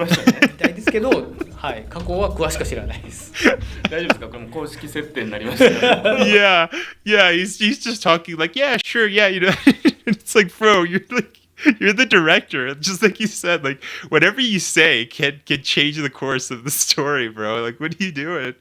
ましたね。みたいですけど、はい、過去は詳しく知らないです。大丈夫ですか？これも公式設定になりましたけど。Yeah, yeah. He's just talking like, yeah, sure, yeah. It's like, bro, you're the director. Just like you said, like whatever you say can change the course of the story, bro. Like, what are you doing?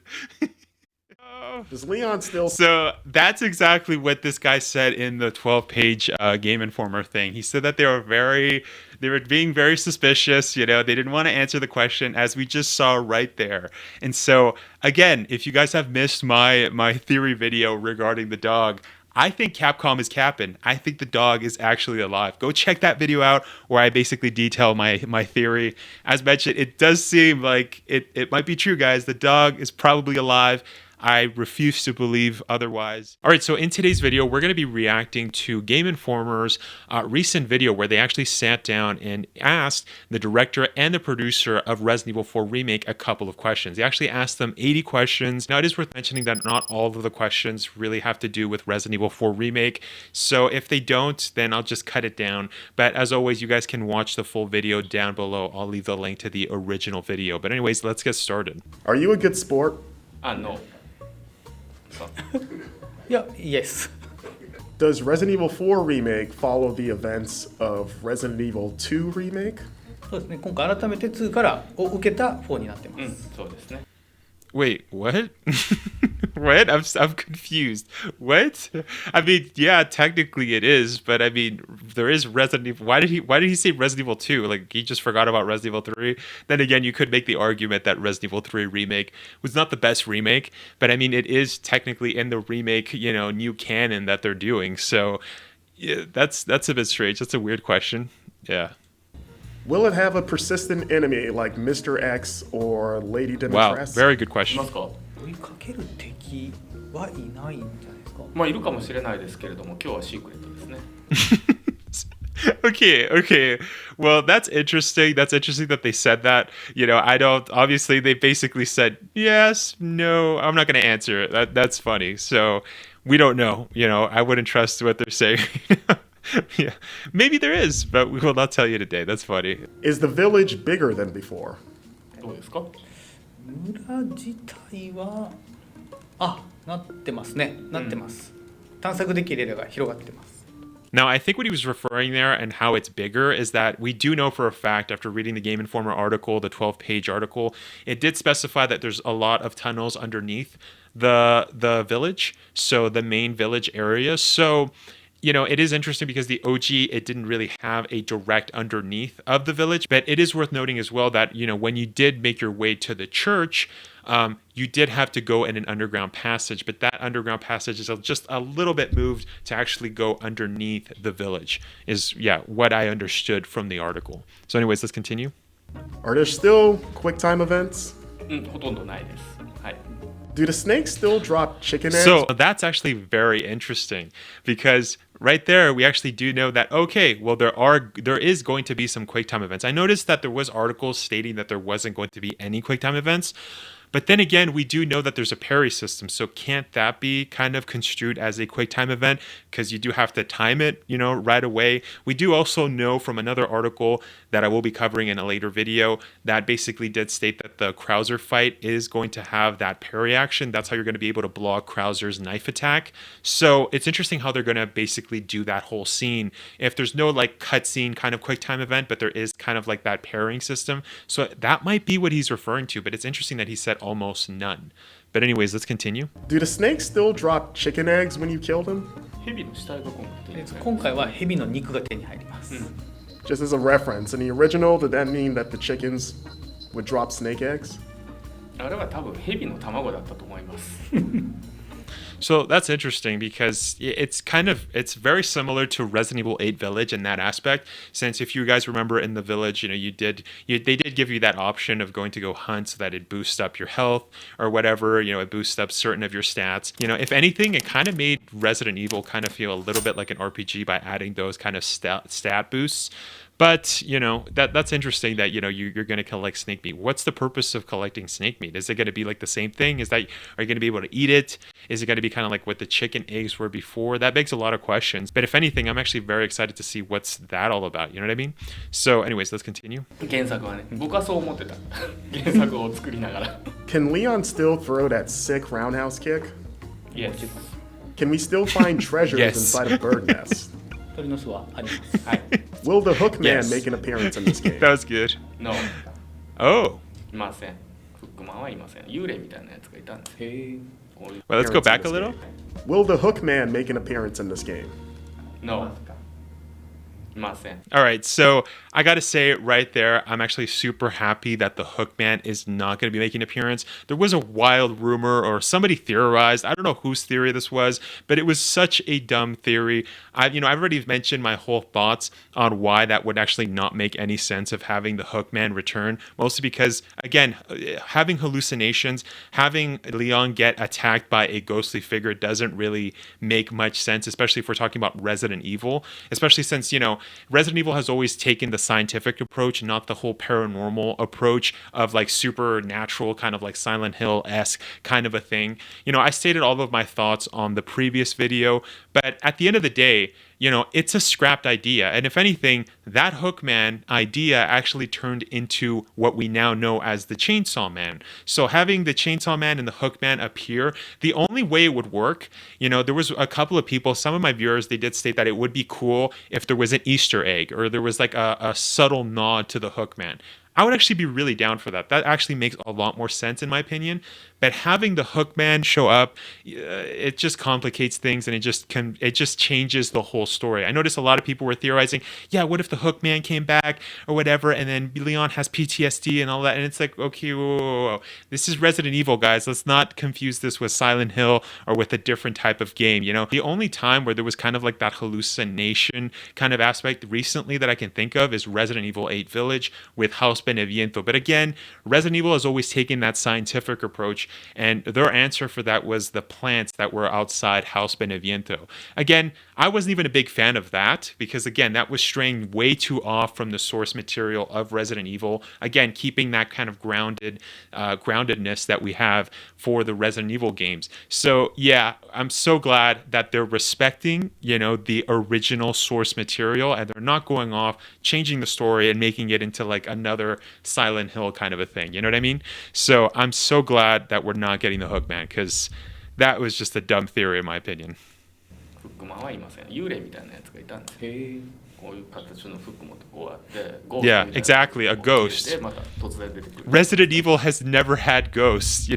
Does Leon still? So that's exactly what this guy said in the 12-page Game Informer thing. He said that they were being very suspicious. You know, they didn't want to answer the question, as we just saw right there. And so, again, if you guys have missed my theory video regarding the dog, I think Capcom is capping. I think the dog is actually alive. Go check that video out where I basically detail my theory. As mentioned, it does seem like it might be true, guys. The dog is probably alive. I refuse to believe otherwise. All right, so in today's video, we're going to be reacting to Game Informer's recent video where they actually sat down and asked the director and the producer of Resident Evil 4 Remake a couple of questions. They actually asked them 80 questions. Now, it is worth mentioning that not all of the questions really have to do with Resident Evil 4 Remake. So if they don't, then I'll just cut it down. But as always, you guys can watch the full video down below. I'll leave the link to the original video. But anyways, let's get started. Are you a good sport? No. Yeah, yes. Does Resident Evil 4 Remake follow the events of Resident Evil 2 Remake? そうですね。今回改めて2からを受けた4になってます。そうですね。Wait, what? What? I'm confused. What? I mean, yeah, technically it is, but I mean, there is Resident Evil. Why did he say Resident Evil 2? Like he just forgot about Resident Evil 3. Then again, you could make the argument that Resident Evil 3 remake was not the best remake, but I mean, it is technically in the remake, you know, new canon that they're doing. So, yeah, that's a bit strange. That's a weird question. Yeah. Will it have a persistent enemy like Mr. X or Lady Wow, Dimitrescu? very good い question. ますか？追いかける敵はいないんじゃないですか。まあいるかもしれないですけれども、今日はシークレットですね。Okay. Well, that's interesting. That's interesting that they said that. You know, I don't. Obviously, they basically said yes, no. I'm not going to answer it. That's funny. So we don't know. You know, I wouldn't trust what they're saying. Yeah, maybe there is, but we will not tell you today. That's funny. Is the village bigger than before? どうですか？村自体はなってますね。なってます。探索できるエリアが広がってます。Now, I think what he was referring there and how it's bigger is that we do know for a fact, after reading the Game Informer article, the 12-page article, it did specify that there's a lot of tunnels underneath the village, so the main village area. So, you know, it is interesting because the OG, it didn't really have a direct underneath of the village, but it is worth noting as well that, you know, when you did make your way to the church, you did have to go in an underground passage, but that underground passage is just a little bit moved to actually go underneath the village is, yeah, what I understood from the article. So anyways, let's continue. Are there still QuickTime events? ほとんどないです。はい。Do the snakes still drop chicken eggs? So that's actually very interesting because right there we actually do know that, okay, well, there is going to be some QuickTime events. I noticed that there was articles stating that there wasn't going to be any QuickTime events. But then again, we do know that there's a parry system, so can't that be kind of construed as a QuickTime event? Because you do have to time it, you know, right away. We do also know from another article that I will be covering in a later video that basically did state that the Krauser fight is going to have that parry action. That's how you're going to be able to block Krauser's knife attack. So it's interesting how they're going to basically do that whole scene. If there's no like cutscene kind of QuickTime event, but there is kind of like that parrying system. So that might be what he's referring to, but it's interesting that he said almost none. But anyways, let's continue. Do the snakes still drop chicken eggs when you kill them? 蛇の死体が今回手に入る。今回は蛇の肉が手に入ります。Just as a reference, in the original, did that mean that the chickens would drop snake eggs? あれは多分蛇の卵だったと思います。So that's interesting because it's very similar to Resident Evil 8 Village in that aspect. Since if you guys remember in the village, you know, they did give you that option of going to go hunt so that it boosts up your health or whatever, you know, it boosts up certain of your stats. You know, if anything, it kind of made Resident Evil kind of feel a little bit like an RPG by adding those kind of stat boosts. But that's interesting that you're going to collect snake meat. What's the purpose of collecting snake meat? Is it going to be like the same thing? Are you going to be able to eat it? Is it going to be kind of like what the chicken eggs were before? That begs a lot of questions. But if anything, I'm actually very excited to see what's that all about. You know what I mean? So anyways, let's continue. 原作はね、僕はそう思ってた。原作を作りながら。Can Leon still throw that sick roundhouse kick? Yes. Can we still find treasures Yes. inside of bird nests? 鳥の巣はあります。はい。 Will the Hook Man Yes. make an appearance in this game? That was good. No. Oh. いません。フックマンはいません。幽霊みたいなやつがいたんですよ。へえ。こういう Well, let's go Appearance back a in little. this game. Will the Hook Man make an appearance in this game? No. いません。 All right, so I got to say right there, I'm actually super happy that the Hookman is not going to be making an appearance. There was a wild rumor, or somebody theorized. I don't know whose theory this was, but it was such a dumb theory. I've already mentioned my whole thoughts on why that would actually not make any sense of having the Hookman return. Mostly because, again, having hallucinations, having Leon get attacked by a ghostly figure doesn't really make much sense, especially if we're talking about Resident Evil. Especially since, Resident Evil has always taken the scientific approach, not the whole paranormal approach of like supernatural, kind of like Silent Hill-esque kind of a thing. I stated all of my thoughts on the previous video, but at the end of the day, it's a scrapped idea. And if anything, that Hookman idea actually turned into what we now know as the Chainsaw Man. So having the Chainsaw Man and the Hookman appear, the only way it would work, there was a couple of people, some of my viewers, they did state that it would be cool if there was an Easter egg or there was like a subtle nod to the Hookman. I would actually be really down for that. That actually makes a lot more sense in my opinion. But having the Hookman show up, it just complicates things and it just changes the whole story. I noticed a lot of people were theorizing, yeah, what if the Hookman came back or whatever, and then Leon has PTSD and all that, and it's like, okay, whoa. This is Resident Evil, guys. Let's not confuse this with Silent Hill or with a different type of game. The only time where there was kind of like that hallucination kind of aspect recently that I can think of is Resident Evil 8 Village with House Beneviento. But again, Resident Evil has always taken that scientific approach, and their answer for that was the plants that were outside House Beneviento. Again, I wasn't even a big fan of that because, again, that was straying way too off from the source material of Resident Evil. Again, keeping that kind of groundedness that we have for the Resident Evil games. So, yeah, I'm so glad that they're respecting, the original source material, and they're not going off, changing the story and making it into like another Silent Hill kind of a thing. You know what I mean? So I'm so glad that we're not getting the Hookman, because that was just a dumb theory in my opinion. フックマンはいません。幽霊みたいなやつがいたんですよ。へえ。こういう形のフック持ってこうやって、Yeah, exactly, a ghost. でまた突然出てくる。Resident Evil has never had ghosts,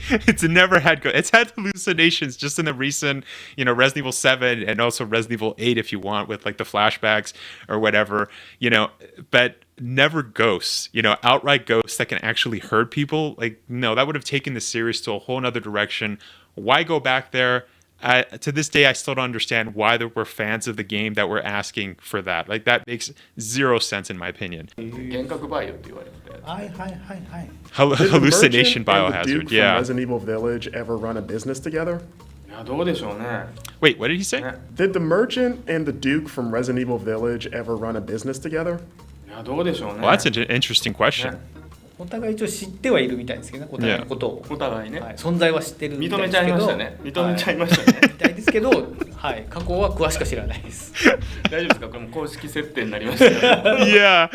It's never had ghosts. It's had hallucinations just in the recent, Resident Evil 7 and also Resident Evil 8 if you want, with like the flashbacks or whatever, but never ghosts, outright ghosts that can actually hurt people. Like, no, that would have taken the series to a whole nother direction. Why go back there? To this day, I still don't understand why there were fans of the game that were asking for that. Like, that makes zero sense in my opinion. 幻覚バイオって言われてたやつ。はいはいはいはい。 Did the Hallucination merchant and the biohazard, Duke yeah. from Resident Evil Village ever run a business together? いや、どうでしょうね。 Wait, what did he say? ね Did the merchant and the Duke from Resident Evil Village ever run a business together? いや、どうでしょうね。 Well, that's an interesting question. ねお互い一応知ってはいるみたいですけどね、お互いのことを。お互いね、はい、存在は知ってるみたい認めちゃですけど。いましたね。認めちゃいはましたね。いみたいですけど、はい、過去は詳しく知らないです。大丈夫ですか？これも公式設定になりましたよ。yeah,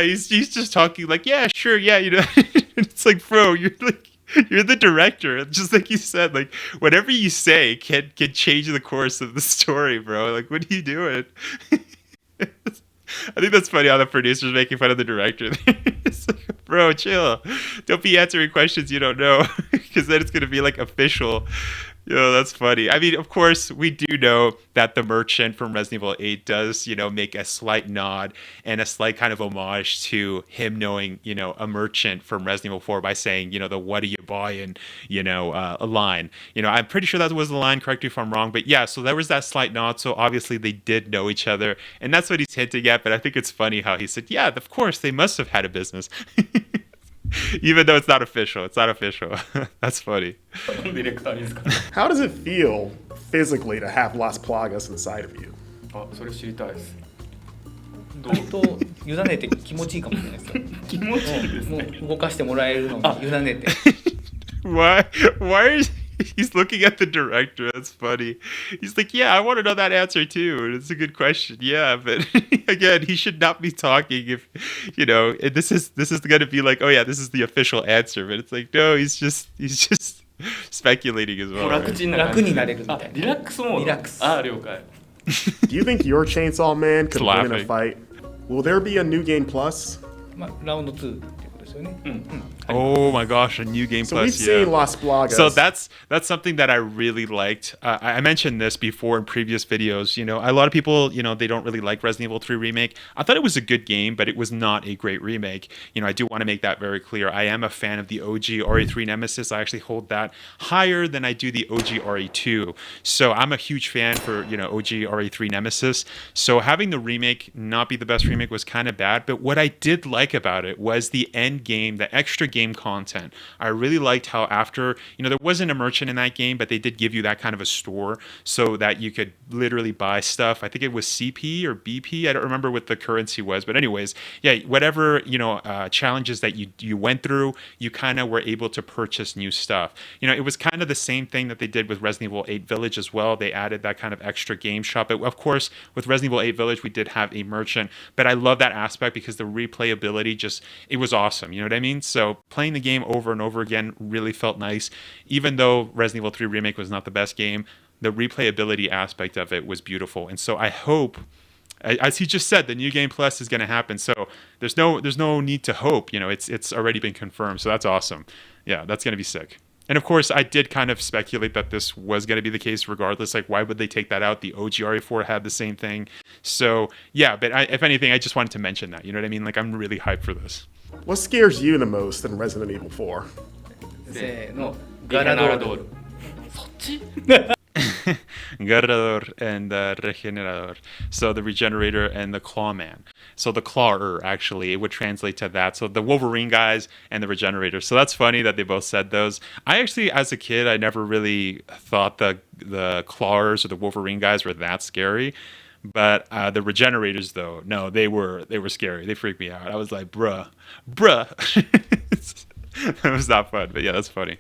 he's just talking like, yeah, sure, yeah, It's like, bro, you're the director. Just like you said, like whatever you say can change the course of the story, bro. Like, what are you doing? I think that's funny how the producer's making fun of the director. It's like, bro, chill. Don't be answering questions you don't know, because then it's going to be like official. That's funny. I mean, of course, we do know that the merchant from Resident Evil 8 does, make a slight nod and a slight kind of homage to him knowing, a merchant from Resident Evil 4 by saying, the what are you buying, a line. I'm pretty sure that was the line, correct me if I'm wrong. But yeah, so there was that slight nod. So obviously they did know each other. And that's what he's hinting at. But I think it's funny how he said, yeah, of course, they must have had a business. Even though it's not official. It's not official. That's funny. ディレクターですか？ How does it feel physically to have Las Plagas inside of you? あ、それ知りたいです。本当委ねて気持ちいいかもしれないですよ。気持ちいいですもね。う動かしてもらえるのに委ねて。Why is he's looking at the director? That's funny. He's like, yeah, I want to know that answer too. It's a good question. Yeah, but again, he should not be talking if this is going to be like, oh yeah, this is the official answer. But it's like, no, he's just speculating as もう well. 楽 Right? ちんな感じ楽になれるみたいなあリラックスモードリラックス了解 Do you think your Chainsaw Man could win in a Laughing. fight? Will there be a new game plus? まあラウンド2っていうことですよね。Oh my gosh, a new game So we've plus. Yeah. seen Las Plagas. So that's something that I really liked. I mentioned this before in previous videos. A lot of people, they don't really like Resident Evil 3 Remake. I thought it was a good game, but it was not a great remake. I do want to make that very clear. I am a fan of the OG RE3 Nemesis. I actually hold that higher than I do the OG RE2. So I'm a huge fan for, OG RE3 Nemesis. So having the remake not be the best remake was kind of bad. But what I did like about it was the end game, the extra game content. I really liked how after, there wasn't a merchant in that game, but they did give you that kind of a store so that you could literally buy stuff. I think it was CP or BP. I don't remember what the currency was, but anyways, yeah, whatever, challenges that you went through, you kind of were able to purchase new stuff. It was kind of the same thing that they did with Resident Evil 8 Village as well. They added that kind of extra game shop. But of course, with Resident Evil 8 Village, we did have a merchant, but I love that aspect because the replayability it was awesome. You know what I mean? So playing the game over and over again really felt nice. Even though Resident Evil 3 Remake was not the best game, the replayability aspect of it was beautiful. And so I hope, as he just said, the new game plus is going to happen. So there's no need to hope. It's already been confirmed. So that's awesome. Yeah, that's going to be sick. And of course, I did kind of speculate that this was going to be the case regardless. Like, why would they take that out? The OG RE4 had the same thing. So, yeah, but if anything, I just wanted to mention that. You know what I mean? Like, I'm really hyped for this. What scares you the most in Resident Evil 4? せーのガガラドールラドールそっち Guerrador and Regenerador. So the Regenerator and the Clawman. So the Clawer, actually, it would translate to that. So the Wolverine guys and the Regenerator. So that's funny that they both said those. I actually, as a kid, I never really thought the Clawers or the Wolverine guys were that scary. But the Regenerators, though, no, they were scary. They freaked me out. I was like, bruh. That was not fun, but yeah, that's funny.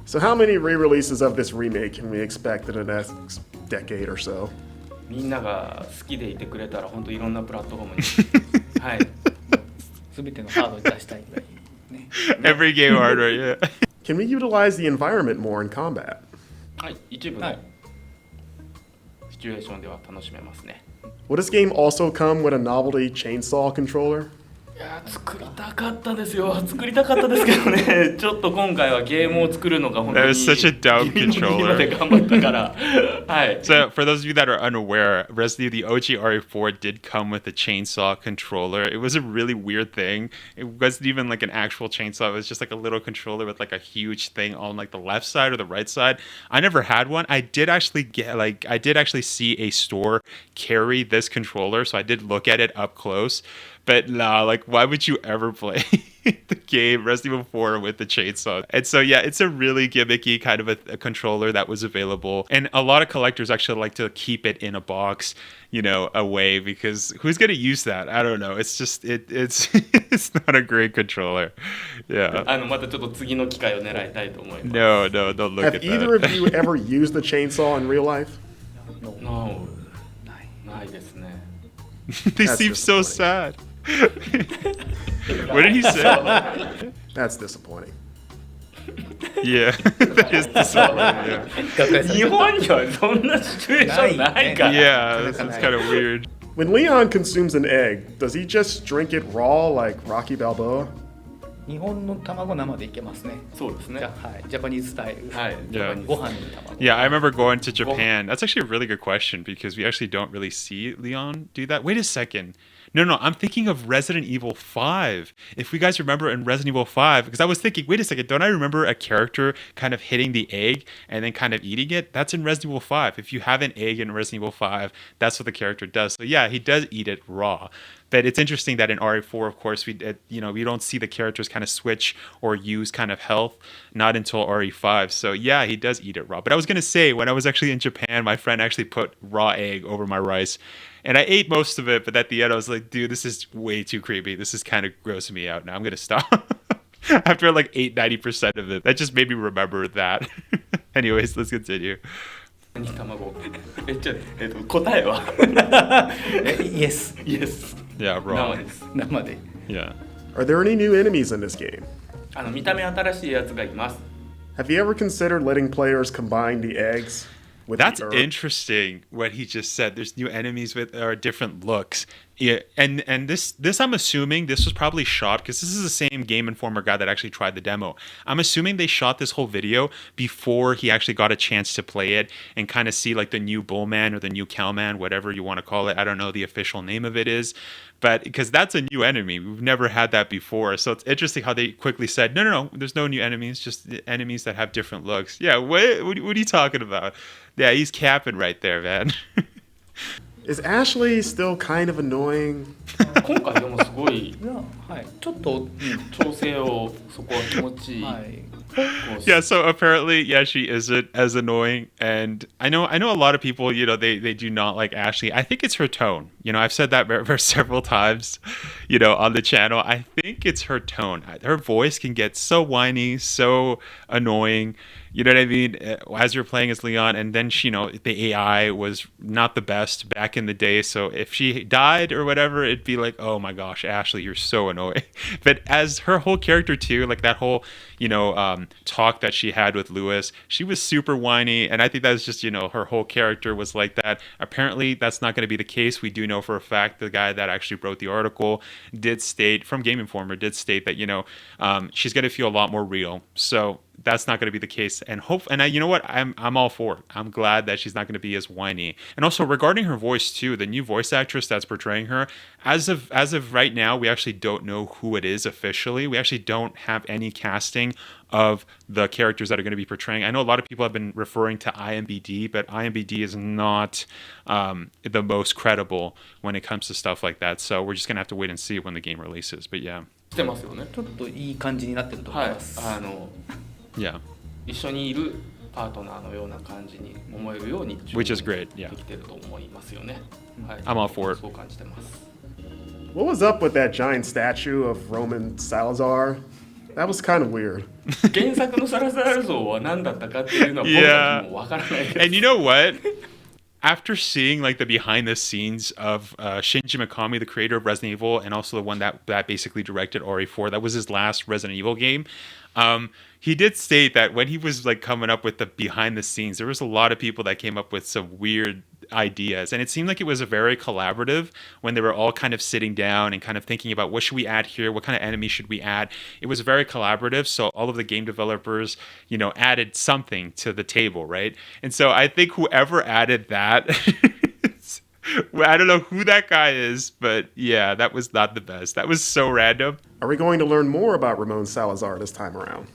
So how many re-releases of this remake can we expect in the next decade or so? みんなが好きでいてくれたら本当いろんなプラットフォームにはいすべてのハードに出したいぐらいね。Every game hardware, yeah. Can we utilize the environment more in combat? はい一部のはいシチュエーションでは楽しめますね Will this game also come with a novelty chainsaw controller? いやー作りたかったですよ作りたかったですけどねちょっと今回はゲームを作るのが本当 That に was such a dumb ギリギリま controller. で頑張ったからはい So, for those of you that are unaware, Resident Evil, the OG RE4 did come with a chainsaw controller. It was a really weird thing. It wasn't even like an actual chainsaw. It was just like a little controller with like a huge thing on like the left side or the right side. I never had one. I did actually see a store carry this controller, so I did look at it up close. But nah, like, why would you ever play the game Resident Evil 4 with the chainsaw? And so, yeah, it's a really gimmicky kind of a controller that was available. And a lot of collectors actually like to keep it in a box, away, because who's going to use that? I don't know. It's just, it's it's not a great controller. Yeah. またちょっと次の機会を狙いたいと思います No, don't look Have at either of that. you ever used the chainsaw in real life? No ないですね They That's seem so disappointing. sad. What did he say? That's disappointing. Yeah, that is disappointing. 学会され日本にはそんなシチュエーションないから Yeah, this is kind of weird. When Leon consumes an egg, does he just drink it raw like Rocky Balboa? 日本の卵生でいけますね。そうですねじゃあはい、ジャパニーズスタイル。はい Yeah. ご飯に卵。 Yeah, I remember going to Japan. That's actually a really good question because we actually don't really see Leon do that. Wait a second. No, I'm thinking of Resident Evil 5. If you guys remember in Resident Evil 5, because I was thinking, wait a second, don't I remember a character kind of hitting the egg and then kind of eating it? That's in Resident Evil 5. If you have an egg in Resident Evil 5, that's what the character does. So yeah, he does eat it raw. But it's interesting that in RE4, of course, we don't see the characters kind of switch or use kind of health, not until RE5. So yeah, he does eat it raw. But I was gonna say, when I was actually in Japan, my friend actually put raw egg over my rice, and I ate most of it. But at the end, I was like, dude, this is way too creepy. This is kind of grossing me out. Now I'm gonna stop. After like 90% of it, that just made me remember that. Anyways, let's continue. 卵答えはイエス。イエス Yeah, 生 raw. です。生で。 Yeah. Are there any new enemies in this game? 見た目新しいやつがいます。 Have you ever considered letting players combine the eggs with That's the herb? interesting what he just said. There's new enemies with different looks. Yeah, and this I'm assuming this was probably shot because this is the same Game Informer guy that actually tried the demo. I'm assuming they shot this whole video before he actually got a chance to play it and kind of see like the new Bullman or the new Cowman, whatever you want to call it. I don't know the official name of it is, but because that's a new enemy. We've never had that before. So it's interesting how they quickly said, no, there's no new enemies, just enemies that have different looks. Yeah, what are you talking about? Yeah, he's capping right there, man. Is Ashley still kind of annoying? 今回でもすごいいや、はい。ちょっと、調整をそこは気持ちいい。はい。こう Yeah, so apparently, yeah, she isn't as annoying, and I know a lot of people, they do not like Ashley. I think it's her tone. I've said that several times, on the channel. I think it's her tone. Her voice can get so whiny, so annoying. You know what I mean? As you're playing as Leon, and then the AI was not the best back in the day. So if she died or whatever, it'd be like, oh my gosh, Ashley, you're so annoying. But as her whole character too, like that whole talk that she had with Lewis, she was super whiny, and I think that's just her whole character was like that. Apparently, that's not going to be the case. We do know for a fact the guy that actually wrote the article did state from Game Informer that she's going to feel a lot more real. So that's not going to be the case, and you know what, I'm all for it. I'm glad that she's not going to be as whiny. And also regarding her voice too, the new voice actress that's portraying her, as of right now, we actually don't know who it is officially. We actually don't have any casting of the characters that are going to be portraying. I know a lot of people have been referring to IMBD, but IMBD is not the most credible when it comes to stuff like that. So we're just going to have to wait and see when the game releases. But yeah. してますよね。ちょっといい感じになってると思はいいます。Yeah. 一緒にいるパートナーのような感じに思えるように Which is great, yeah. できてると思いますよね。はい。 I'm all for it. そう感じてます。 What was up with that giant statue of Roman Salazar? That was kind of weird. 原作のサラザール像は何だったかっていうのは僕 Yeah. たちもわからないです。 And you know what? After seeing like the behind the scenes of Shinji Mikami, the creator of Resident Evil, and also the one that basically directed RE4, that was his last Resident Evil game. He did state that when he was like coming up with the behind the scenes, there was a lot of people that came up with some weird ideas, and it seemed like it was a very collaborative when they were all kind of sitting down and kind of thinking about what should we add here, what kind of enemy should we add. It was very collaborative, so all of the game developers added something to the table, right? And so I think whoever added that I don't know who that guy is, but yeah, that was not the best. That was so random. Are we going to learn more about Ramon Salazar this time around?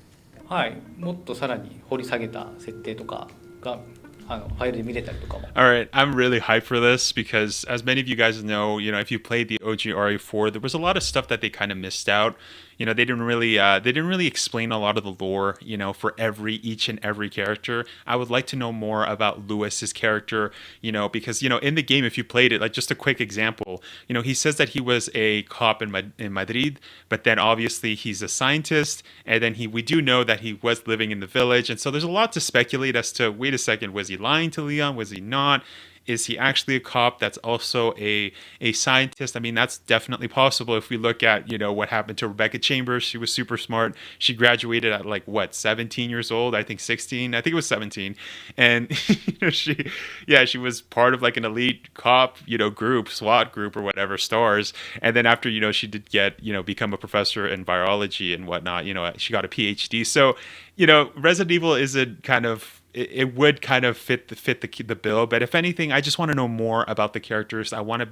はい。もっとさらに掘り下げた設定とかがファイルで見れたりとかも。 All right, I'm really hyped for this because, as many of you guys know, if you played the OG RE4, there was a lot of stuff that they kind of missed out. They didn't really explain a lot of the lore, for each and every character. I would like to know more about Lewis's character, because in the game, if you played it, like just a quick example, he says that he was a cop in Madrid, but then obviously he's a scientist, and then we do know that he was living in the village, and so there's a lot to speculate as to, wait a second, was he lying to Leon? Was he not? Is he actually a cop that's also a scientist? I mean, that's definitely possible if we look at, what happened to Rebecca Chambers. She was super smart. She graduated at 17 years old? I think 16. I think it was 17. And she was part of an elite cop, group, SWAT group or whatever, STARS. And then after, she did become a professor in virology and whatnot, she got a PhD. So, Resident Evil isn't kind of it would kind of fit the bill. But if anything, I just want to know more about the characters. I want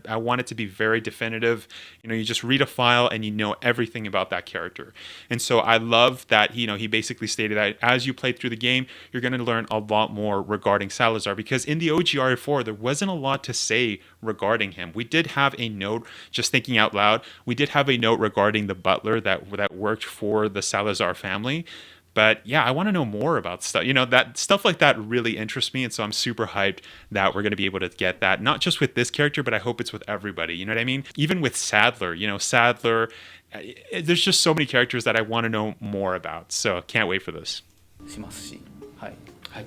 it to be very definitive. You know, you just read a file and you know everything about that character. And so I love that, you know, he basically stated that as you play through the game, you're going to learn a lot more regarding Salazar, because in the OG RE4 there wasn't a lot to say regarding him. We did have a note, just thinking out loud, we did have a note regarding the butler that worked for the Salazar family. But yeah, I want to know more about stuff. You know, that stuff like that really interests me, and so I'm super hyped that we're going to be able to get that, not just with this character, but I hope it's with everybody. You know what I mean? Even with Sadler, you know, there's just so many characters that I want to know more about. So can't wait for this. しますし、はい、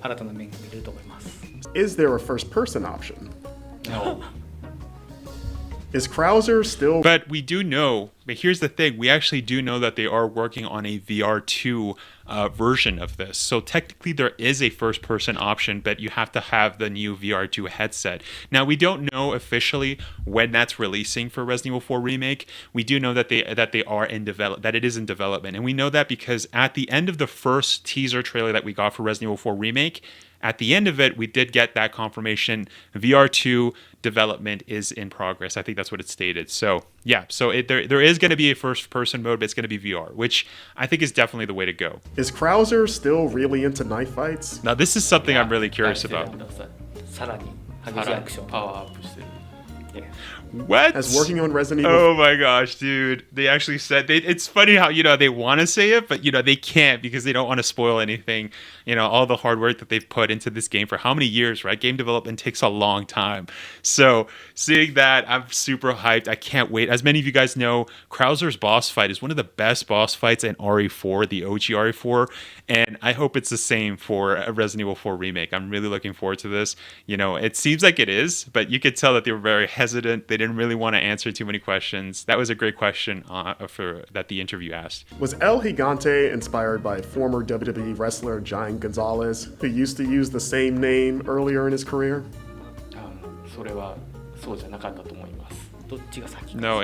新たな面が見れると思います。 Is there a first-person option? No. Is Krauser still... But we do know, but here's the thing, we actually do know that they are working on a VR2 version of this. So technically there is a first-person option, but you have to have the new VR2 headset. Now, we don't know officially when that's releasing for Resident Evil 4 Remake. We do know that they are in that it is in development. And we know that because at the end of the first teaser trailer that we got for Resident Evil 4 Remake, at the end of it, we did get that confirmation. VR2 development is in progress. I think that's what it stated. So yeah, so there is going to be a first-person mode, but it's going to be VR, which I think is definitely the way to go. Is Krauser still really into knife fights? Now, this is something I'm really curious about. さらに激しいアクション。パワーアップしてる。 What? As working on Resident Evil... Oh my gosh, dude. They actually said... it's funny how, you know, they want to say it, but, you know, they can't because they don't want to spoil anything. You know, all the hard work that they've put into this game for how many years, right? Game development takes a long time. So, seeing that, I'm super hyped. I can't wait. As many of you guys know, Krauser's boss fight is one of the best boss fights in RE4, the OG RE4. And I hope it's the same for a Resident Evil 4 Remake. I'm really looking forward to this. You know, it seems like it is, but you could tell that they were very hesitant. They didn't really want to answer too many questions. That was a great question that the interview asked. Was El Gigante inspired by former WWE wrestler Giant Gonzalez, who used to use the same name earlier in his career? それはそうじゃなかったと思います。 どっちが先か。 No,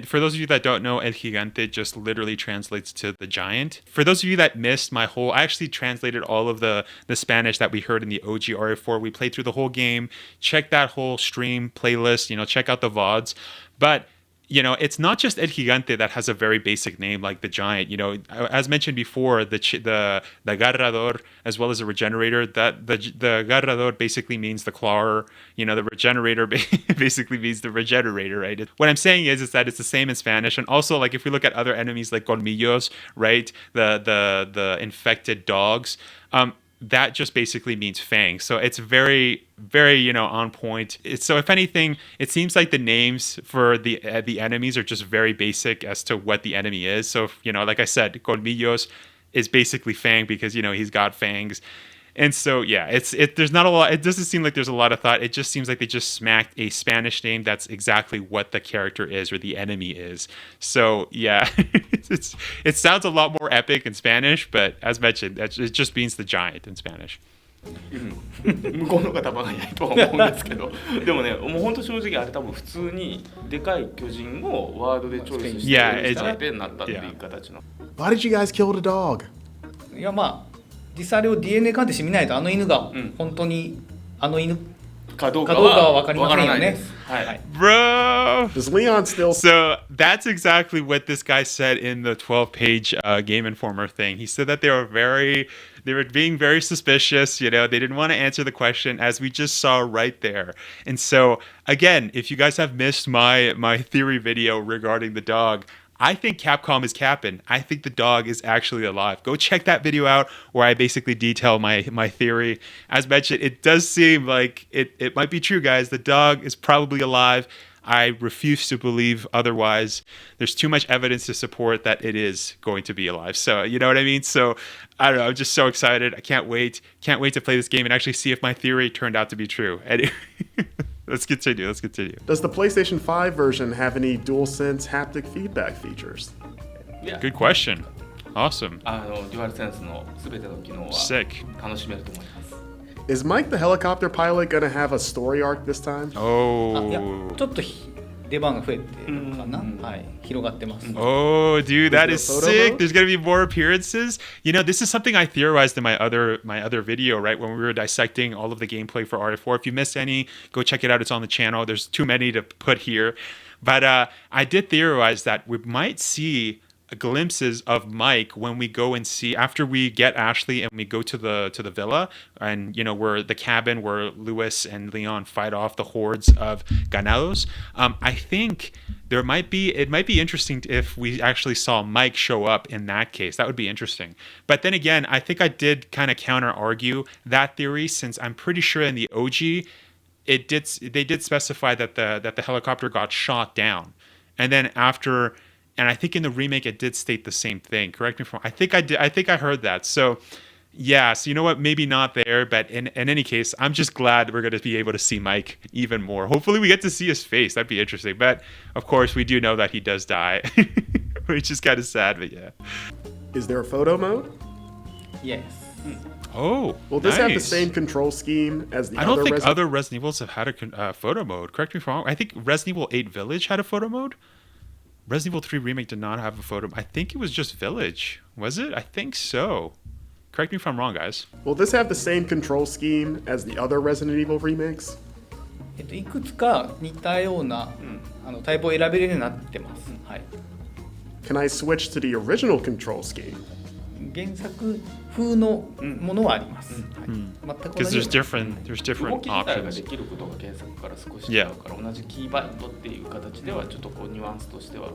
for those of you that don't know, El Gigante just literally translates to the giant. For those of you that missed I actually translated all of the Spanish that we heard in the OG RE4. We played through the whole game. Check that whole stream playlist, you know, check out the VODs. But you know, it's not just El Gigante that has a very basic name like the giant. You know, as mentioned before, the Garrador as well as the Regenerator. That the Garrador basically means the clawer. You know, the Regenerator basically means the Regenerator, right? What I'm saying is that it's the same in Spanish, and also like if we look at other enemies like colmillos, right? The infected dogs. That just basically means fangs. So it's very, very, you know, on point. So if anything, it seems like the names for the enemies are just very basic as to what the enemy is. So, you know, like I said, Colmillos is basically fang because, you know, he's got fangs. And so, yeah, there's not a lot. It doesn't seem like there's a lot of thought. It just seems like they just smacked a Spanish name that's exactly what the character is or the enemy is. So, yeah, it sounds a lot more epic in Spanish, but as mentioned, it just means the giant in Spanish. 向こうの方ばかりないとは思うんですけどでもね、もう本当正直あれ多分普通にでかい巨人をワードでチョイスして従ってなったっていう形の。 Why did you guys kill the dog? いやまあ実際あれを DNA 鑑定してみないとあの犬が本当にあの犬かどうかは分かりませんよね。はい。 Bro! Does Leon still... So that's exactly what this guy said in the 12-page Game Informer thing. He said that they were being very suspicious, you know, they didn't want to answer the question as we just saw right there. And so, again, if you guys have missed my theory video regarding the dog, I think Capcom is capping. I think the dog is actually alive. Go check that video out where I basically detail my theory. As mentioned, it does seem like it might be true, guys. The dog is probably alive. I refuse to believe otherwise. There's too much evidence to support that it is going to be alive. So, you know what I mean? So, I don't know. I'm just so excited. I can't wait. Can't wait to play this game and actually see if my theory turned out to be true. Anyway, let's continue. Does the PlayStation 5 version have any DualSense haptic feedback features? Yeah. Good question. Awesome. デュアルセンスの全ての機能は Sick. 楽しめると思います。 Is Mike the helicopter pilot gonna have a story arc this time? いや Oh. ちょっと出番が増えてるかな、はい、広がってます。Oh, dude, that is sick. mode? There's gonna be more appearances. You know, this is something I theorized in my other video, right? When we were dissecting all of the gameplay for RE4. If you missed any, go check it out. It's on the channel. There's too many to put here, but I did theorize that we might see glimpses of Mike when we go and see after we get Ashley and we go to the villa and where the cabin where Lewis and Leon fight off the hordes of ganados. I think it might be interesting if we actually saw Mike show up in that case. That would be interesting. But then again, I think I did kind of counter argue that theory, since I'm pretty sure in the OG they did specify that the helicopter got shot down, and then after. And I think in the remake it did state the same thing. Correct me if I'm wrong. I think I heard that. So yeah, so you know what? Maybe not there, but in any case, I'm just glad we're going to be able to see Mike even more. Hopefully we get to see his face. That'd be interesting. But of course, we do know that he does die, which is kind of sad, but yeah. Is there a photo mode? Yes. Oh, will this have the nice. same control scheme as the I other don't think other Resident Evils have had a photo mode. Correct me if I'm wrong. I think Resident Evil 8 Village had a photo mode. Resident Evil 3 Remake did not have a photo. I think it was just Village. Was it? I think so. Correct me if I'm wrong, guys. Will this have the same control scheme as the other Resident Evil remakes? いくつか似たような、タイプを選べるようになってます。はい。Can I switch to the original control scheme? 原作風のものはあります。はい。全く同 Because じ there's different 動き自体が options. できることが原作から少し違うから、同じキーバインドっていう形ではちょっとこうニュアンスとしては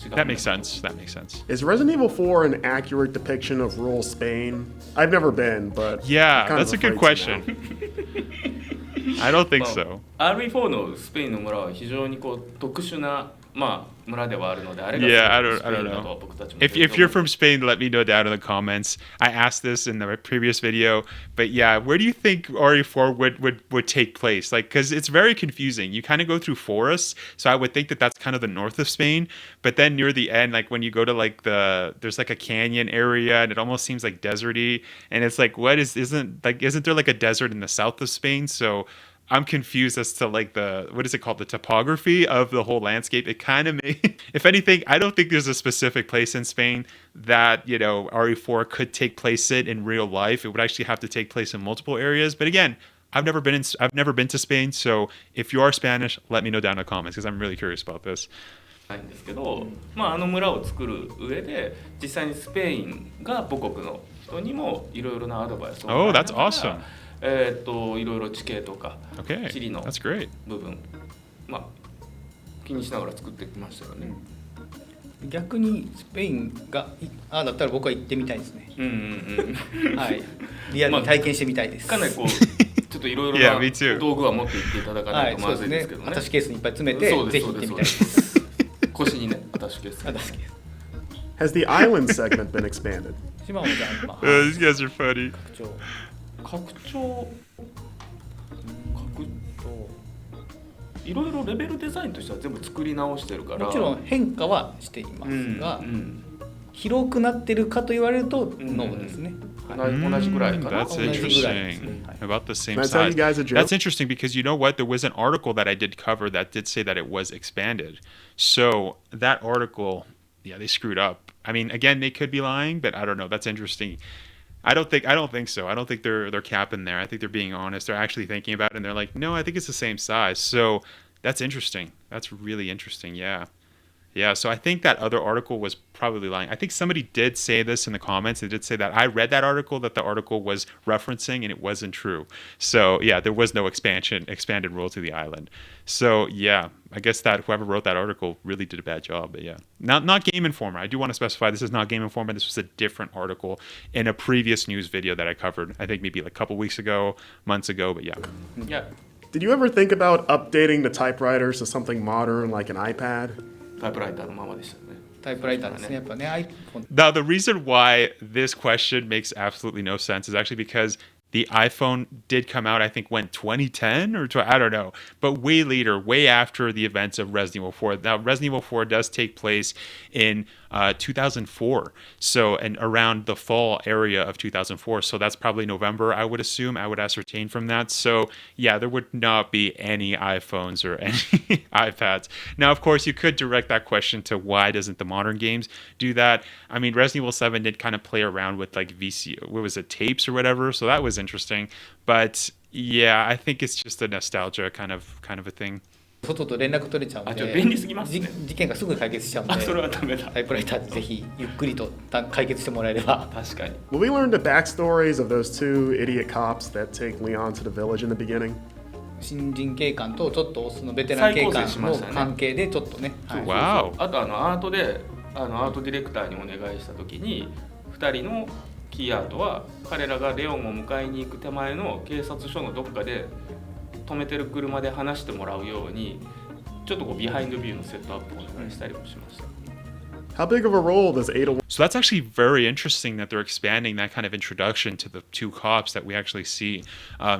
違う。That makes sense. That makes sense. Is Resident Evil 4 an accurate depiction of rural Spain? I've never been, but Yeah, I'm kind of that's a good afraid to now. question. I don't think so. RE4 のスペインの村は非常にこう特殊な村ではあるので、あれが Yeah, I スペイン don't だと know. は僕たちも If you're from Spain, let me know down in the comments. I asked this in the previous video, but yeah, where do you think RE4 would take place? Like, because it's very confusing. You kind of go through forests, so I would think that that's kind of the north of Spain. But then near the end, like when you go to like there's like a canyon area, and it almost seems like deserty, and it's like, isn't there like a desert in the south of Spain? So I'm confused as to like what is it called? The topography of the whole landscape. It kind of if anything, I don't think there's a specific place in Spain that, RE4 could take place in real life. It would actually have to take place in multiple areas. But again, I've never been to Spain. So if you are Spanish, let me know down in the comments because I'm really curious about this. ないんですけど、村を作る上で実際にスペインが母国の人にもいろいろなアドバイスをも Oh, らいな that's がら awesome. いろいろ地形とか Okay, 地理の that's great. 部分、気にしながら作ってきましたよね。逆にスペインがだったら僕は行ってみたいですね。はい。リアルに体験してみたいです。かなりこうちょっといろいろな Yeah, me too. 道具は持って行っていただかないとまずいですけどね。アタッシュケースにいっぱい詰めてそうですぜひ行ってみたいです。腰にね、アタッシュケース。アタッシュケース。 Has the island segment been expanded? 島もじゃあ、These guys are funny. 拡張いろいろレベルデザインとしては全部作り直してるからもちろん変化はしていますが、広くなってるかと言われるとノーですね。同じぐらいかな。 That's interesting. About the same Can I tell you size. guys a joke? That's interesting because you know what? There was an article that I did cover that did say that it was expanded. So that article, yeah, they screwed up. I mean, again, they could be lying, but I don't know. That's interesting. I don't think so. I don't think they're capping there. I think they're being honest. They're actually thinking about it and they're like, no, I think it's the same size. So that's interesting. That's really interesting. Yeah. Yeah, so I think that other article was probably lying. I think somebody did say this in the comments. They did say that I read that article that the article was referencing and it wasn't true. So yeah, there was no expanded rule to the island. So yeah, I guess that whoever wrote that article really did a bad job. But yeah, not Game Informer. I do want to specify this is not Game Informer. This was a different article in a previous news video that I covered. I think maybe like a couple weeks ago, months ago. But yeah. Yeah. Did you ever think about updating the typewriters to something modern like an iPad? タイプライターのままでしたね。タイプライターですね。やっぱね、iPhone。 Now, the reason why this question makes absolutely no sense is actually because the iPhone did come out, I think, when 2010 or I don't know, but way later, way after the events of Resident Evil 4. Now, Resident Evil 4 does take place in 2004. So, and around the fall area of 2004. So that's probably November, I would assume. I would ascertain from that. So yeah, there would not be any iPhones or any iPads. Now, of course, you could direct that question to why doesn't the modern games do that? I mean, Resident Evil 7 did kind of play around with like what was it, tapes or whatever. So that was interesting. But yeah, I think it's just a nostalgia kind of a thing. 外と連絡取れちゃうんで、便利すぎますね。事件がすぐ解決しちゃうんで、それはダメだ。タイプライターでぜひゆっくりと解決してもらえれば。確かに。Will we learn the backstories of those two idiot cops that take Leon to the village in the beginning? 新人警官とちょっとそのベテラン警官の関係でちょっとね。わお。あとアートでアートディレクターにお願いしたときに2人のキーアートは彼らがレオンを迎えに行く手前の警察署のどっかで止めてる車で話してもらうようにちょっとこうビハインドビューのセットアップをお願いしたりもしました。How big of a role does Ada Wong? So that's actually very interesting that they're expanding that kind of introduction to the two cops that we actually see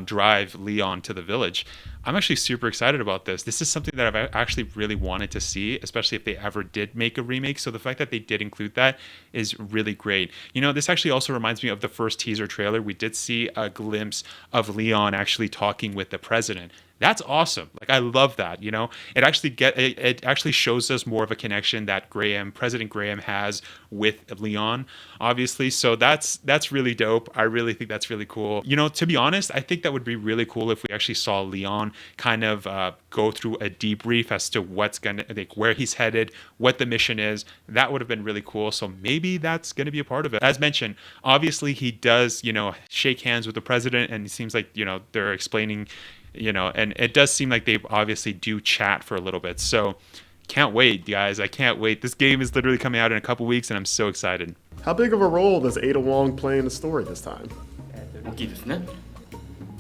drive Leon to the village. I'm actually super excited about this. This is something that I've actually really wanted to see, especially if they ever did make a remake. So the fact that they did include that is really great. You know, this actually also reminds me of the first teaser trailer. We did see a glimpse of Leon actually talking with the president. That's awesome. Like, I love that, you know. It actually shows us more of a connection that President Graham has with Leon, obviously. So that's really dope. I really think that's really cool. You know, to be honest, I think that would be really cool if we actually saw Leon kind of go through a debrief as to where he's headed, what the mission is. That would have been really cool. So maybe that's going to be a part of it. As mentioned, obviously he does, you know, shake hands with the president, and it seems like, you know, they're explaining, you know, and it does seem like they obviously do chat for a little bit. So can't wait, guys. I can't wait. This game is literally coming out in a couple weeks, and I'm so excited. How big of a role does Ada Wong play in the story this time? 大きいですね。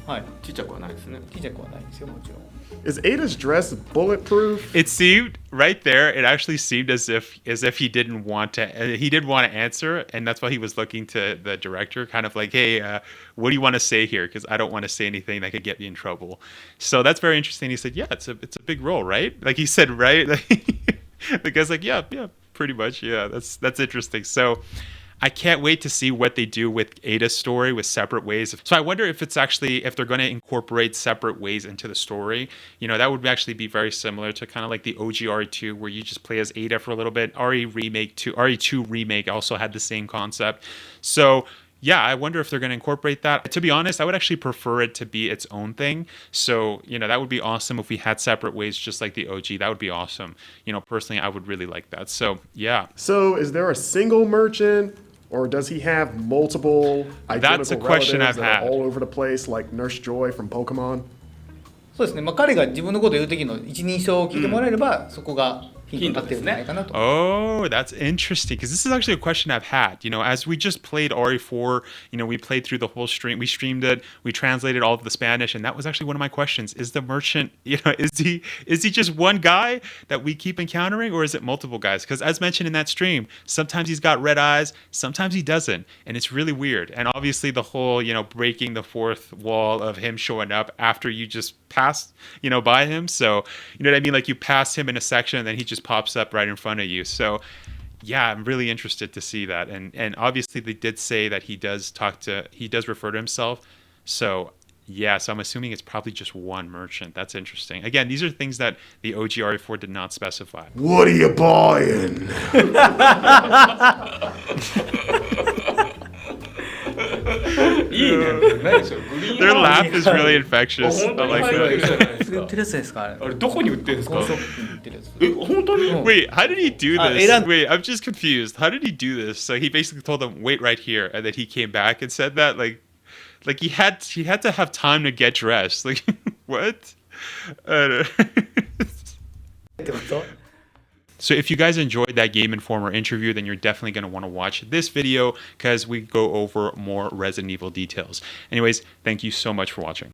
はい。ちっちゃくはないですね。ちっちゃくはないですよ、もちろん。Is Ada's dress bulletproof? It seemed right there. It actually seemed as if he didn't want to. He did want to answer, and that's why he was looking to the director, kind of like, "Hey, what do you want to say here? Because I don't want to say anything that could get me in trouble." So that's very interesting. He said, "Yeah, it's a big role, right?" Like he said, right? The guy's like, "Yeah, pretty much. Yeah, that's interesting." So I can't wait to see what they do with Ada's story with separate ways. So I wonder if they're going to incorporate separate ways into the story. You know, that would actually be very similar to kind of like the OG RE2, where you just play as Ada for a little bit. RE2 Remake also had the same concept. So yeah, I wonder if they're going to incorporate that. To be honest, I would actually prefer it to be its own thing. So, you know, that would be awesome if we had separate ways just like the OG. That would be awesome. You know, personally, I would really like that. So, yeah. So, is there a single merchant, or does he have multiple identical That's a question relatives I've that had. are all over the place, like Nurse Joy from Pokemon? そうですね。まあ彼が自分のことを言う時の一人称を聞いてもらえれば、そこがヒントになってるんじゃないかなと。Oh, that's interesting, because this is actually a question I've had. You know, as we just played RE4, you know, we played through the whole stream. We streamed it. We translated all of the Spanish, and that was actually one of my questions. Is the merchant, you know, is he just one guy that we keep encountering, or is it multiple guys? Because as mentioned in that stream, sometimes he's got red eyes, sometimes he doesn't, and it's really weird. And obviously the whole, you know, breaking the fourth wall of him showing up after you just passed, you know, by him. So, you know what I mean? Like you pass him in a section, and then he just pops up right in front of you. So yeah, I'm really interested to see that. And obviously they did say that he does refer to himself. So yeah, so I'm assuming it's probably just one merchant. That's interesting. Again, these are things that the OG RE4 did not specify. What are you buying? Their laugh is really infectious. I like that. 売ってるやつですか？あれどこに売ってるんですか？コンショップに売ってるやつ。本当に？ Wait, how did he do this? Wait, I'm just confused. How did he do this? So he basically told them, wait right here, and then he came back and said that like he had to have time to get dressed. Like what? I don't know. So if you guys enjoyed that Game Informer interview, then you're definitely going to want to watch this video because we go over more Resident Evil details. Anyways, thank you so much for watching.